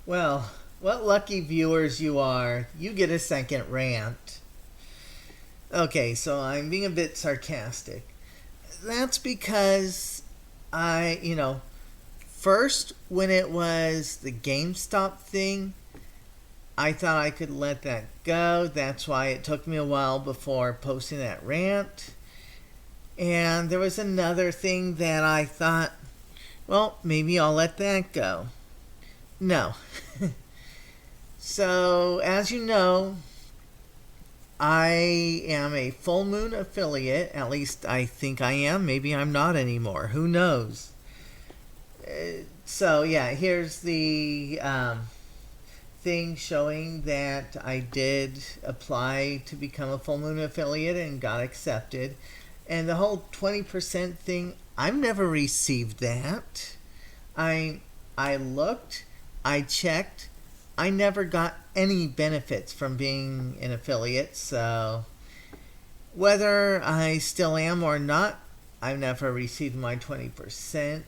Well, what lucky viewers you are. You get a second rant. Okay, so I'm being a bit sarcastic. That's because first when it was the GameStop thing, I thought I could let that go. That's why it took me a while before posting that rant. And there was another thing that I thought, well, maybe I'll let that go. No. So, as you know, I am a full moon affiliate. At least I think I am. Maybe I'm not anymore. Who knows? So, yeah, here's the thing showing that I did apply to become a full moon affiliate and got accepted. And the whole 20% thing, I've never received that. I I looked, I checked, I never got any benefits from being an affiliate, so whether I still am or not, I've never received my 20%.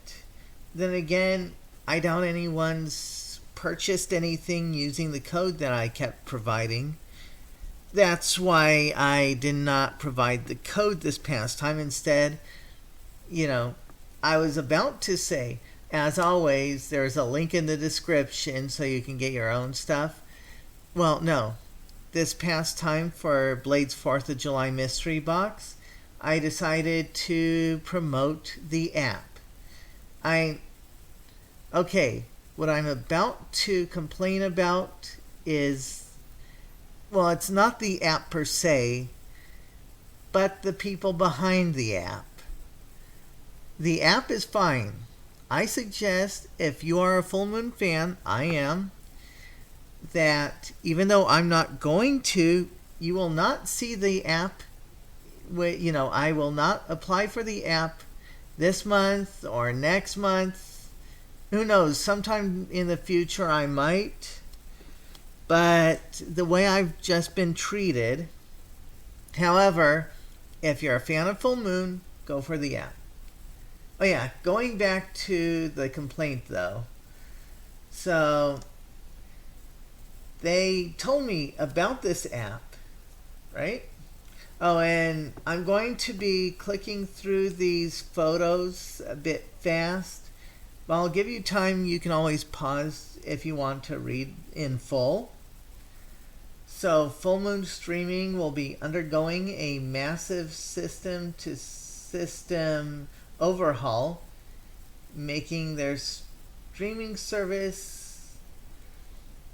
Then again, I doubt anyone's purchased anything using the code that I kept providing. That's why I did not provide the code this past time. Instead, you know, I was about to say, as always, there's a link in the description so you can get your own stuff. Well, no. This past time for Blade's 4th of July mystery box, I decided to promote the app. Okay, what I'm about to complain about is, well, it's not the app per se, but the people behind the app. The app is fine. I suggest if you are a Full Moon fan, I am, that even though I'm not going to, you will not see the app. I will not apply for the app this month or next month. Who knows? Sometime in the future I might. But the way I've just been treated. However, if you're a fan of Full Moon, go for the app. Oh yeah, going back to the complaint though. So they told me about this app, right? Oh, and I'm going to be clicking through these photos a bit fast. But I'll give you time. You can always pause if you want to read in full. So, Full Moon Streaming will be undergoing a massive system to system overhaul, making their streaming service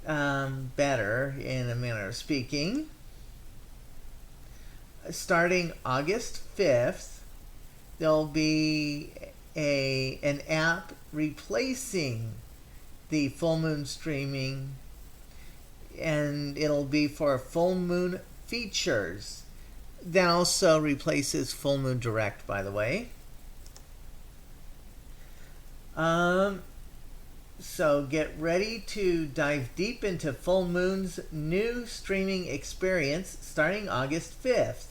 better, in a manner of speaking. Starting August 5th, there'll be an app replacing the Full Moon Streaming, and it'll be for Full Moon features. That also replaces Full Moon Direct, by the way. So get ready to dive deep into Full Moon's new streaming experience starting August 5th.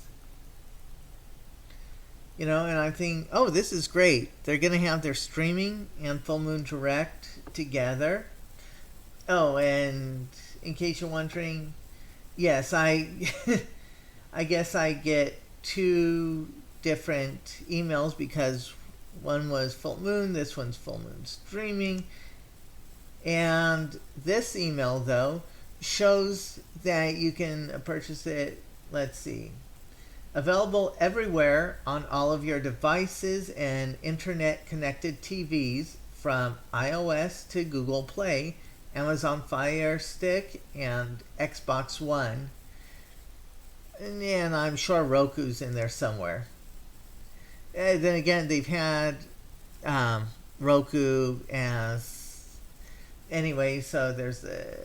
And I'm thinking, oh, this is great. They're going to have their streaming and Full Moon Direct together. Oh, and in case you're wondering, yes, I guess I get two different emails because one was Full Moon, this one's Full Moon Streaming. And this email, though, shows that you can purchase it, let's see, available everywhere on all of your devices and internet-connected TVs from iOS to Google Play, Amazon Fire Stick, and Xbox One. And I'm sure Roku's in there somewhere. And then again, they've had Roku as... Anyway, so there's the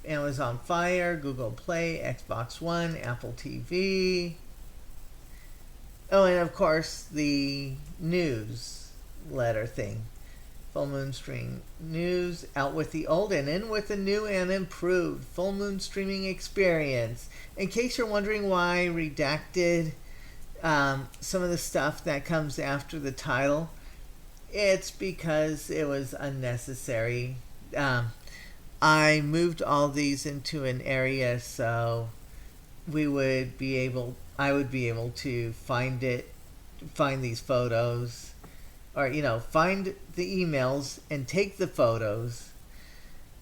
Amazon Fire, Google Play, Xbox One, Apple TV. Oh, and of course, the newsletter thing. Full Moon Stream News, out with the old and in with the new and improved Full Moon streaming experience. In case you're wondering why I redacted some of the stuff that comes after the title, it's because it was unnecessary. I moved all these into an area so I would be able to find these photos, or find the emails and take the photos.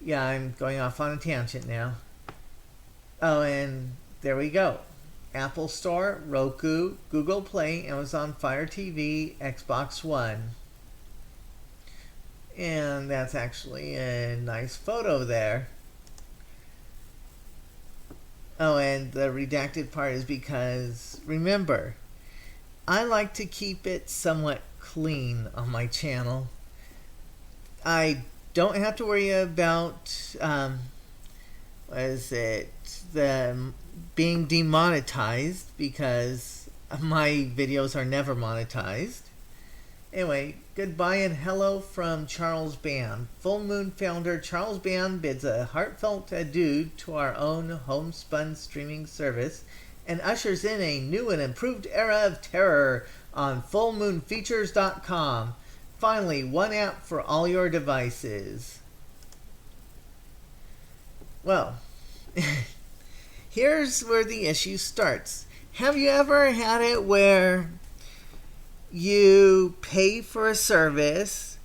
Yeah, I'm going off on a tangent now. Oh, and there we go. Apple Store, Roku, Google Play, Amazon Fire TV, Xbox One. And that's actually a nice photo there. Oh, and the redacted part is because, remember, I like to keep it somewhat clean on my channel. I don't have to worry about, what is it, the being demonetized, because my videos are never monetized. Anyway, goodbye and hello from Charles Band. Full Moon founder Charles Band bids a heartfelt adieu to our own homespun streaming service and ushers in a new and improved era of terror on fullmoonfeatures.com. Finally, one app for all your devices. Well, here's where the issue starts. Have you ever had it where you pay for a service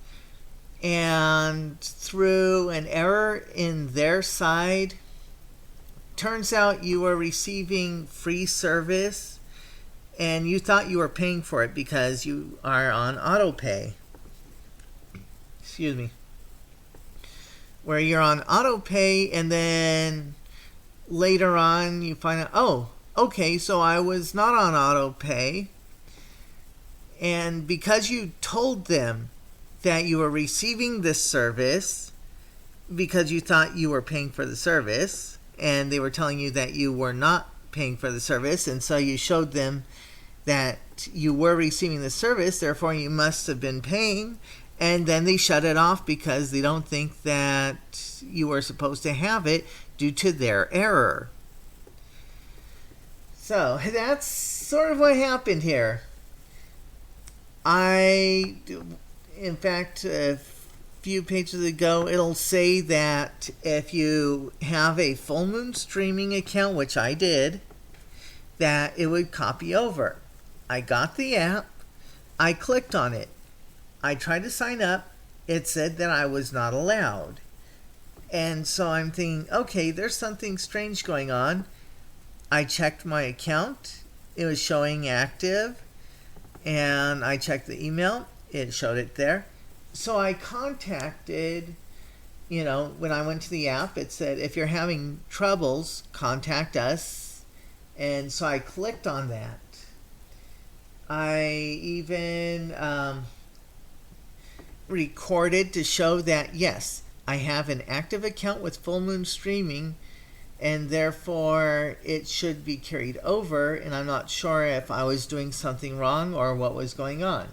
and through an error in their side, turns out you were receiving free service and you thought you were paying for it because you are on auto pay? Excuse me. Where you're on auto pay and then later on you find out, oh, okay, so I was not on auto pay. And because you told them that you were receiving this service because you thought you were paying for the service, and they were telling you that you were not paying for the service, and so you showed them that you were receiving the service, therefore you must have been paying, and then they shut it off because they don't think that you were supposed to have it due to their error. So that's sort of what happened here. In fact, a few pages ago, it'll say that if you have a Full Moon streaming account, which I did, that it would copy over. I got the app, I clicked on it, I tried to sign up, it said that I was not allowed. And so I'm thinking, okay, there's something strange going on. I checked my account, it was showing active. And I checked the email, it showed it there. So I contacted, when I went to the app, it said, if you're having troubles, contact us. And so I clicked on that. I even recorded to show that, yes, I have an active account with Full Moon Streaming, and therefore it should be carried over, and I'm not sure if I was doing something wrong or what was going on.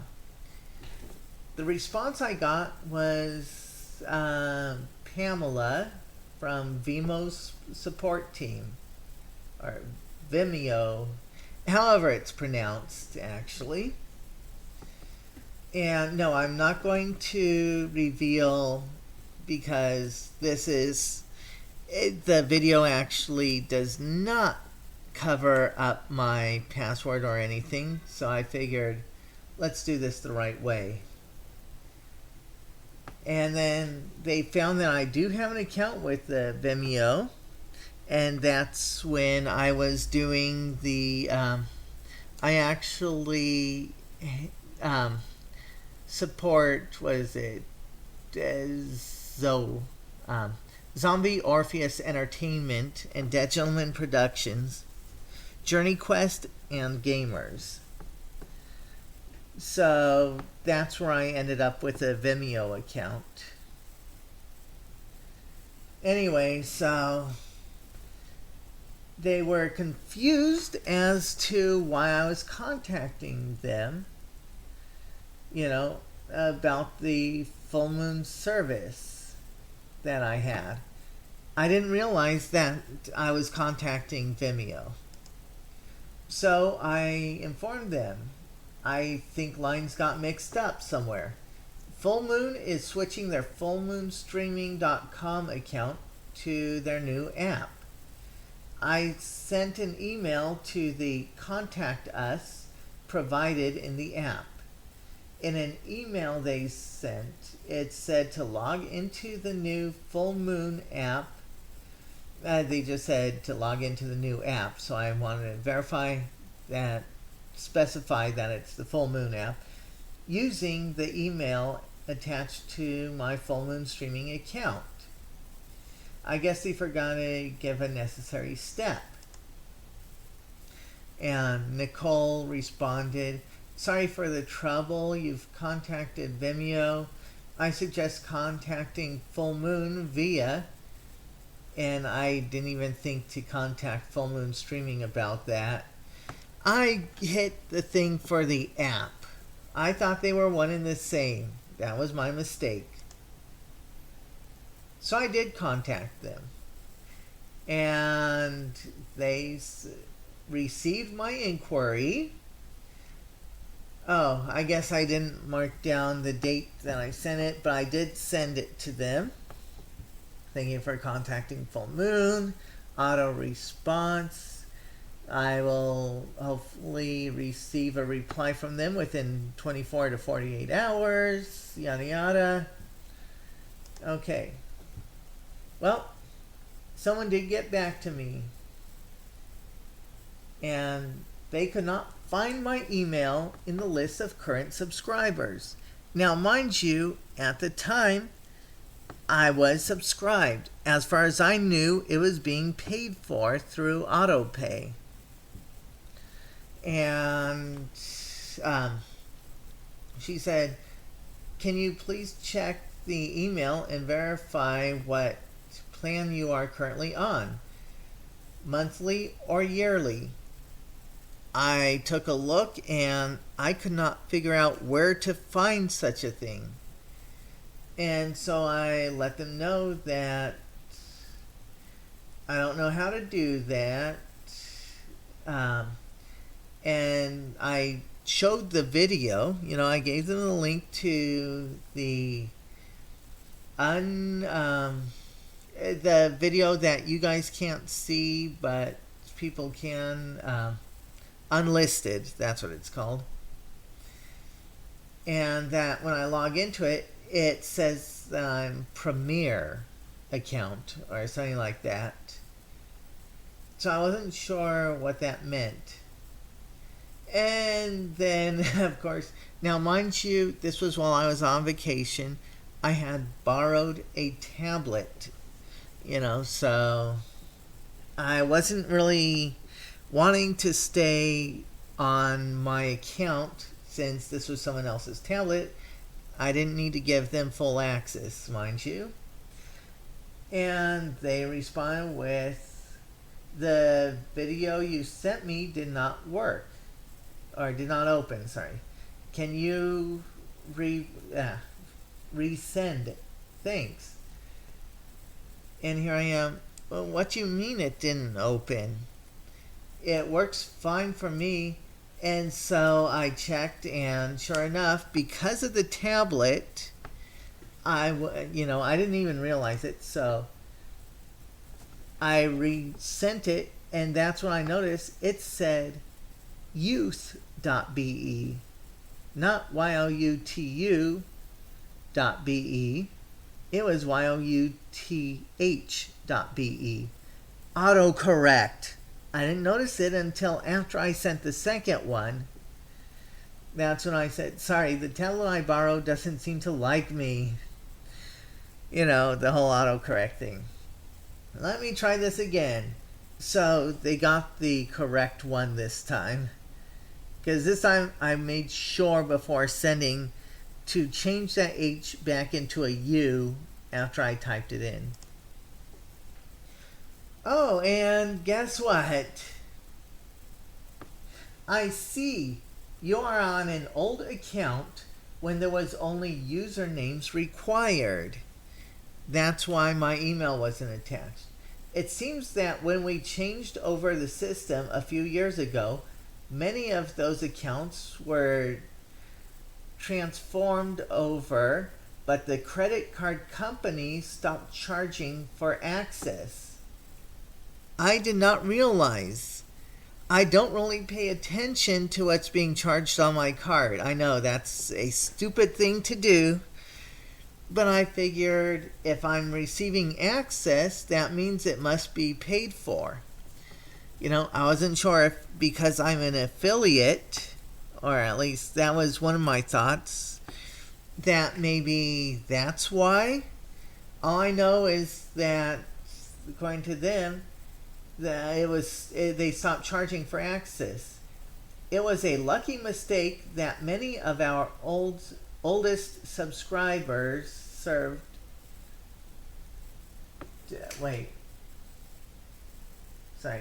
The response I got was Pamela from Vimo's support team, or Vimeo, however it's pronounced actually. And no, I'm not going to reveal, because the video actually does not cover up my password or anything, so I figured let's do this the right way. And then they found that I do have an account with the Vimeo, and that's when I was doing the I actually support, what is it, Zombie Orpheus Entertainment and Dead Gentleman Productions, Journey Quest, and Gamers. So that's where I ended up with a Vimeo account. Anyway, so they were confused as to why I was contacting them, about the Full Moon service that I had. I didn't realize that I was contacting Vimeo. So I informed them. I think lines got mixed up somewhere. Full Moon is switching their fullmoonstreaming.com account to their new app. I sent an email to the contact us provided in the app. In an email they sent, it said to log into the new Full Moon app. They just said to log into the new app, so I wanted to specify that it's the Full Moon app, using the email attached to my Full Moon streaming account. I guess they forgot to give a necessary step. And Nicole responded, "Sorry for the trouble. You've contacted Vimeo. I suggest contacting Full Moon via," and I didn't even think to contact Full Moon Streaming about that. I hit the thing for the app. I thought they were one and the same. That was my mistake. So I did contact them. And they received my inquiry. Oh, I guess I didn't mark down the date that I sent it, but I did send it to them. Thank you for contacting Full Moon. Auto response. I will hopefully receive a reply from them within 24 to 48 hours. Yada yada. Okay. Well, someone did get back to me. And they could not find my email in the list of current subscribers. Now, mind you, at the time, I was subscribed. As far as I knew, it was being paid for through autopay. And she said, "Can you please check the email and verify what plan you are currently on, monthly or yearly?" I took a look and I could not figure out where to find such a thing. And so I let them know that I don't know how to do that. And I showed the video. I gave them the link to the video that you guys can't see, but people can. Unlisted, that's what it's called. And that when I log into it, it says that I'm Premier account or something like that. So I wasn't sure what that meant. And then, of course, now mind you, this was while I was on vacation. I had borrowed a tablet, so I wasn't really wanting to stay on my account since this was someone else's tablet. I didn't need to give them full access, mind you. And they responded with, "The video you sent me did not work, or did not open, sorry. Can you resend it? Thanks." And here I am. "Well, what do you mean it didn't open? It works fine for me." And so I checked, and sure enough, because of the tablet, I didn't even realize it. So I resent it, and that's when I noticed it said youth.be, not youtu.be. It was youth.be. Autocorrect. I didn't notice it until after I sent the second one. That's when I said, "Sorry, the tablet I borrowed doesn't seem to like me." The whole autocorrect thing. "Let me try this again." So they got the correct one this time. Because this time I made sure before sending to change that H back into a U after I typed it in. Oh, and guess what? I see you are on an old account when there was only usernames required. That's why my email wasn't attached. It seems that when we changed over the system a few years ago, many of those accounts were transformed over but the credit card company stopped charging for access. I did not realize. I don't really pay attention to what's being charged on my card. I know that's a stupid thing to do, but I figured if I'm receiving access, that means it must be paid for. I wasn't sure if because I'm an affiliate, or at least that was one of my thoughts, that maybe that's why. All I know is that, according to them, they stopped charging for access. It was a lucky mistake that many of our oldest subscribers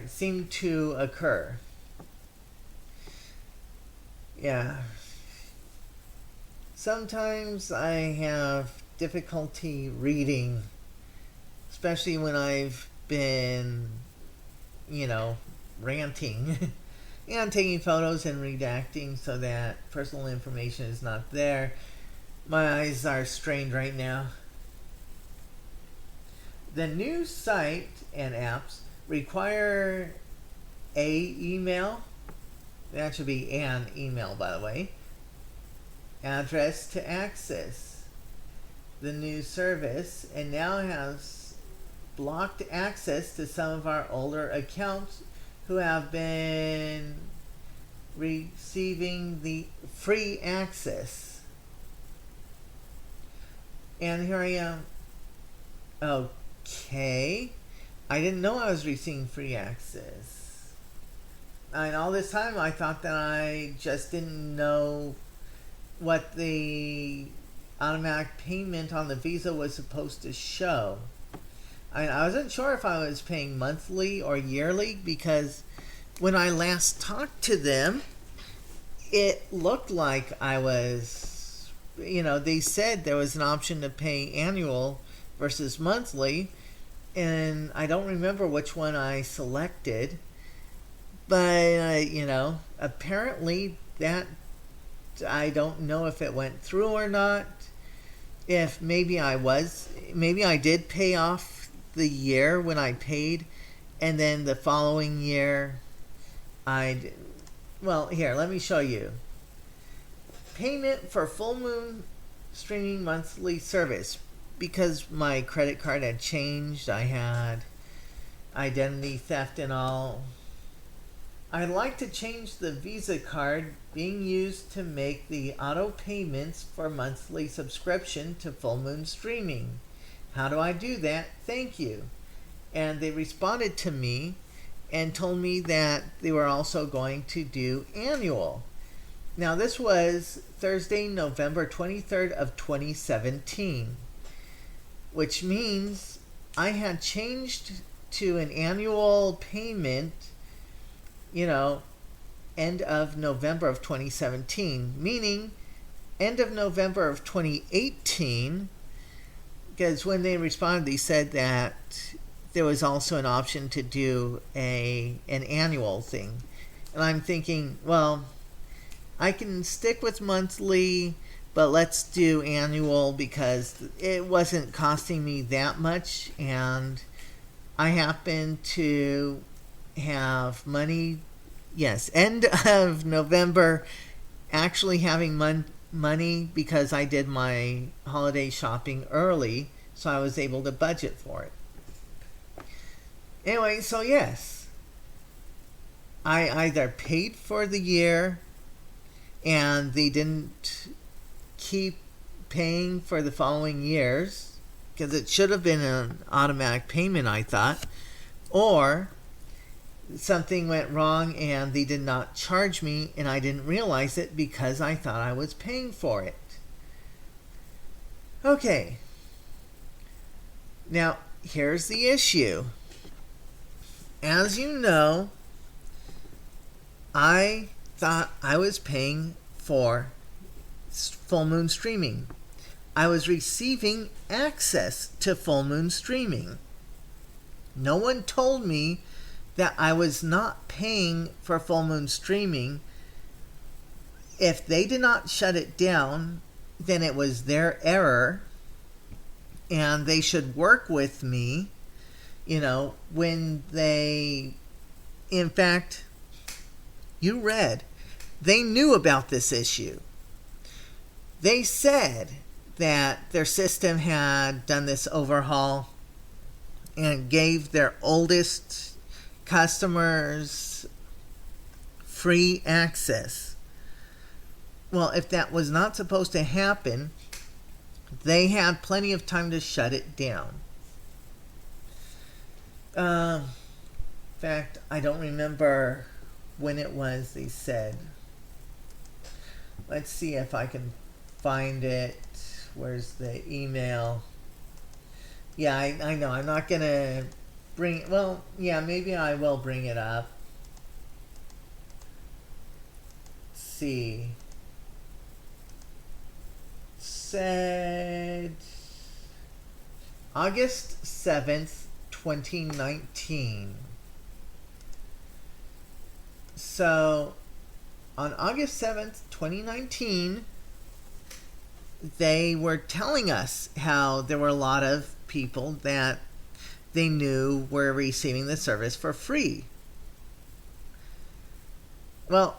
seemed to occur. Yeah. Sometimes I have difficulty reading, especially when I've been, ranting and taking photos and redacting so that personal information is not there. My eyes are strained right now. The new site and apps require a email. That should be an email, by the way. Address to access the new service, and now has blocked access to some of our older accounts who have been receiving the free access. And here I am. Okay. I didn't know I was receiving free access. And all this time I thought that I just didn't know what the automatic payment on the Visa was supposed to show. I wasn't sure if I was paying monthly or yearly, because when I last talked to them, it looked like I was, they said there was an option to pay annual versus monthly, and I don't remember which one I selected, but, apparently that, I don't know if it went through or not, if maybe I did pay off the year when I paid, and then the following year here, let me show you. Payment for full moon streaming monthly service. Because my credit card had changed, I had identity theft and all. I'd like to change the Visa card being used to make the auto payments for monthly subscription to Full Moon Streaming. How do I do that? Thank you. And they responded to me and told me that they were also going to do annual. Now this was Thursday, November 23rd of 2017, which means I had changed to an annual payment, end of November of 2017, meaning end of November of 2018, because when they responded, they said that there was also an option to do an annual thing. And I'm thinking, well, I can stick with monthly, but let's do annual because it wasn't costing me that much, and I happen to have money. Yes, end of November, actually having money because I did my holiday shopping early, so I was able to budget for it. Anyway, so yes, I either paid for the year and they didn't keep paying for the following years, because it should have been an automatic payment, I thought, or something went wrong and they did not charge me and I didn't realize it because I thought I was paying for it. Okay. Now, here's the issue. As you know, I thought I was paying for Full Moon Streaming. I was receiving access to Full Moon Streaming. No one told me that I was not paying for Full Moon Streaming. If they did not shut it down, then it was their error. and they should work with me, when they, in fact, you read, they knew about this issue. They said that their system had done this overhaul and gave their oldest customers free access. Well, if that was not supposed to happen, they had plenty of time to shut it down. In fact, I don't remember when it was they said. Let's see if I can find it. Where's the email? Yeah, I know. I'm not going to bring... Well, yeah, maybe I will bring it up. Let's see. Said August 7th, 2019. So, on August 7th, 2019, they were telling us how there were a lot of people that they knew were receiving the service for free. Well,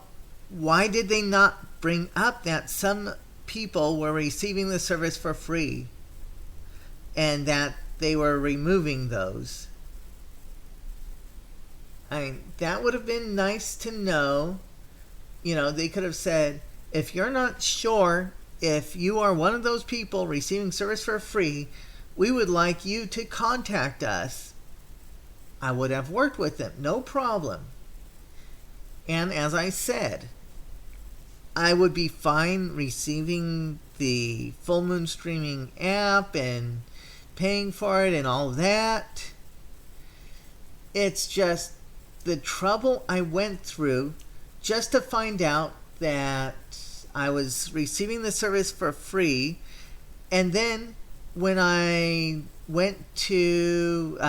why did they not bring up that some people were receiving the service for free and that they were removing those? I mean, that would have been nice to know. They could have said, if you're not sure if you are one of those people receiving service for free, we would like you to contact us. I would have worked with them, no problem. And as I said, I would be fine receiving the Full Moon Streaming app and paying for it and all that. It's just the trouble I went through just to find out that I was receiving the service for free. And then when I went to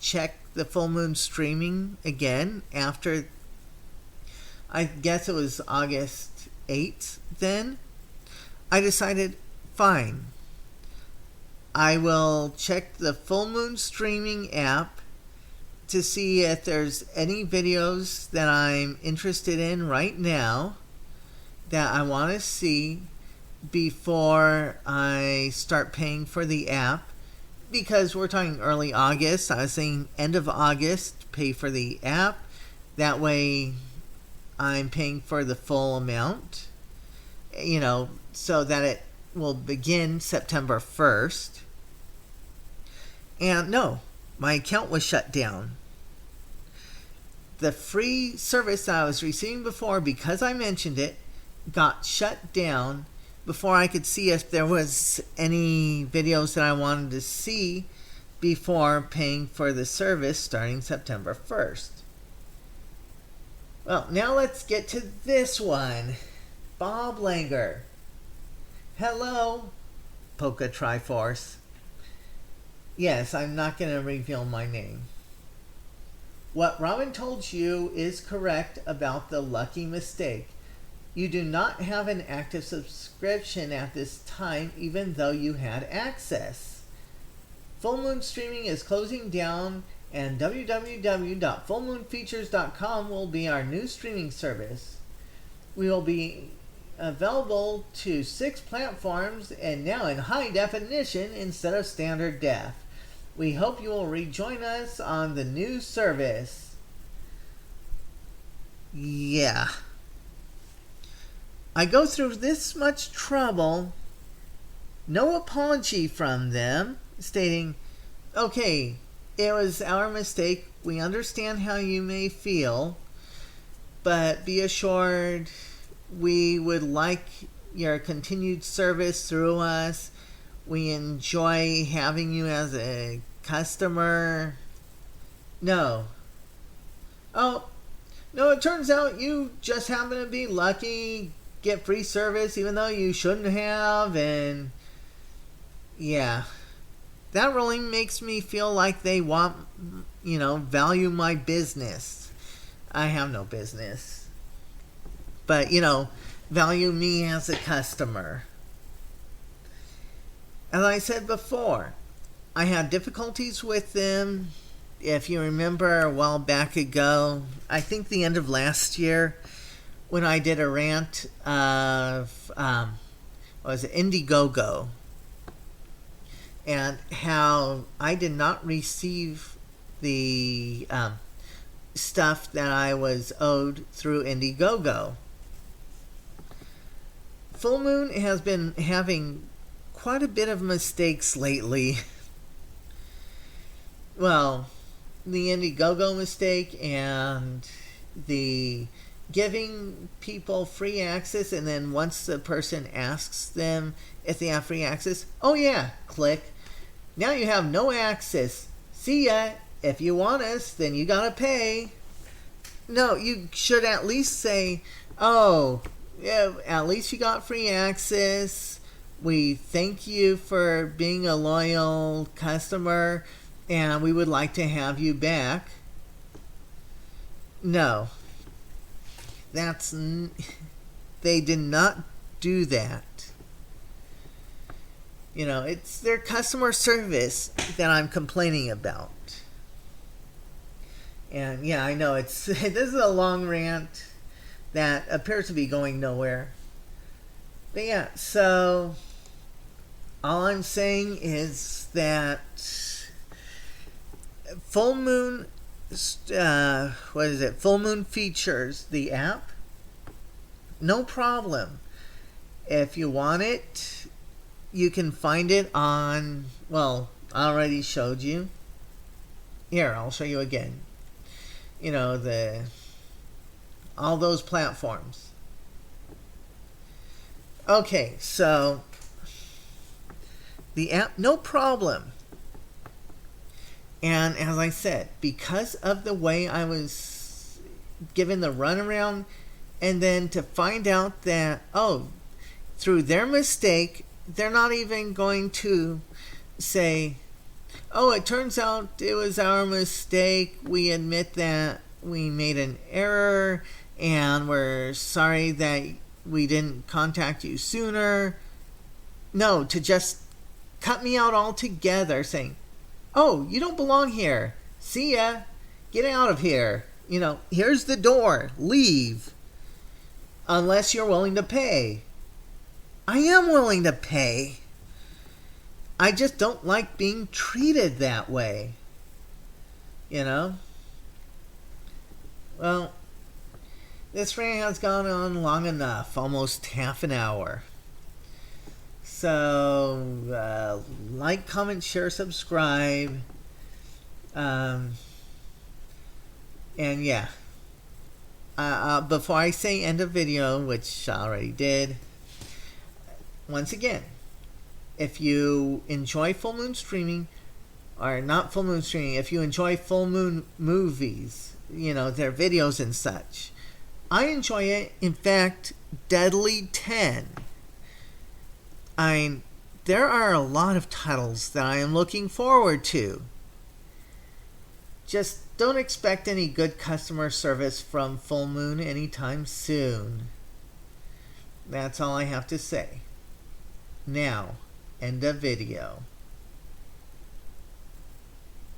check the Full Moon Streaming again after, I guess it was August 8th then, I decided, fine, I will check the Full Moon Streaming app to see if there's any videos that I'm interested in right now that I want to see before I start paying for the app. Because we're talking early August, I was saying end of August, pay for the app. That way I'm paying for the full amount, so that it will begin September 1st. And no, my account was shut down. The free service that I was receiving before, because I mentioned it, got shut down before I could see if there was any videos that I wanted to see before paying for the service starting September 1st. Well, now let's get to this one. Bob Langer. Hello, Polka Triforce. Yes, I'm not going to reveal my name. What Robin told you is correct about the lucky mistake. You do not have an active subscription at this time, even though you had access. Full Moon Streaming is closing down, and www.fullmoonfeatures.com will be our new streaming service. We will be available to 6 platforms and now in high definition instead of standard def. We hope you will rejoin us on the new service. Yeah. I go through this much trouble, no apology from them, stating, okay, it was our mistake, we understand how you may feel, but be assured we would like your continued service through us. We enjoy having you as a customer. No. Oh, no, it turns out you just happen to be lucky, get free service even though you shouldn't have, and yeah, that really makes me feel like they want, value my business. I have no business, but value me as a customer. As I said before, I had difficulties with them. If you remember a while back ago, I think the end of last year, when I did a rant of what was it, Indiegogo, and how I did not receive the stuff that I was owed through Indiegogo. Full Moon has been having quite a bit of mistakes lately. Well, the Indiegogo mistake and the giving people free access, and then once the person asks them if they have free access, oh yeah, click. Now you have no access. See ya. If you want us, then you gotta pay. No, you should at least say, oh, yeah, at least you got free access. We thank you for being a loyal customer, and we would like to have you back. No. They did not do that. You know, it's their customer service that I'm complaining about. And yeah, I know this is a long rant that appears to be going nowhere. But yeah, so all I'm saying is that Full Moon, Full Moon Features, the app, no problem. If you want it, you can find it on, well, I already showed you. Here, I'll show you again. You know, all those platforms. Okay, so the app, no problem. And as I said, because of the way I was given the runaround, and then to find out that, oh, through their mistake, they're not even going to say, oh, it turns out it was our mistake. We admit that we made an error, and we're sorry that we didn't contact you sooner. No, to just cut me out altogether, saying, oh, you don't belong here. See ya. Get out of here. You know, here's the door. Leave. Unless you're willing to pay. I am willing to pay. I just don't like being treated that way. You know? Well, this rant has gone on long enough. Almost half an hour. So, like, comment, share, subscribe. And yeah. Before I say end of video, which I already did, once again, if you enjoy Full Moon streaming, or not Full Moon streaming, if you enjoy Full Moon movies, you know, their videos and such, I enjoy it. In fact, Deadly 10. There are a lot of titles that I am looking forward to. Just don't expect any good customer service from Full Moon anytime soon. That's all I have to say. Now, end of video.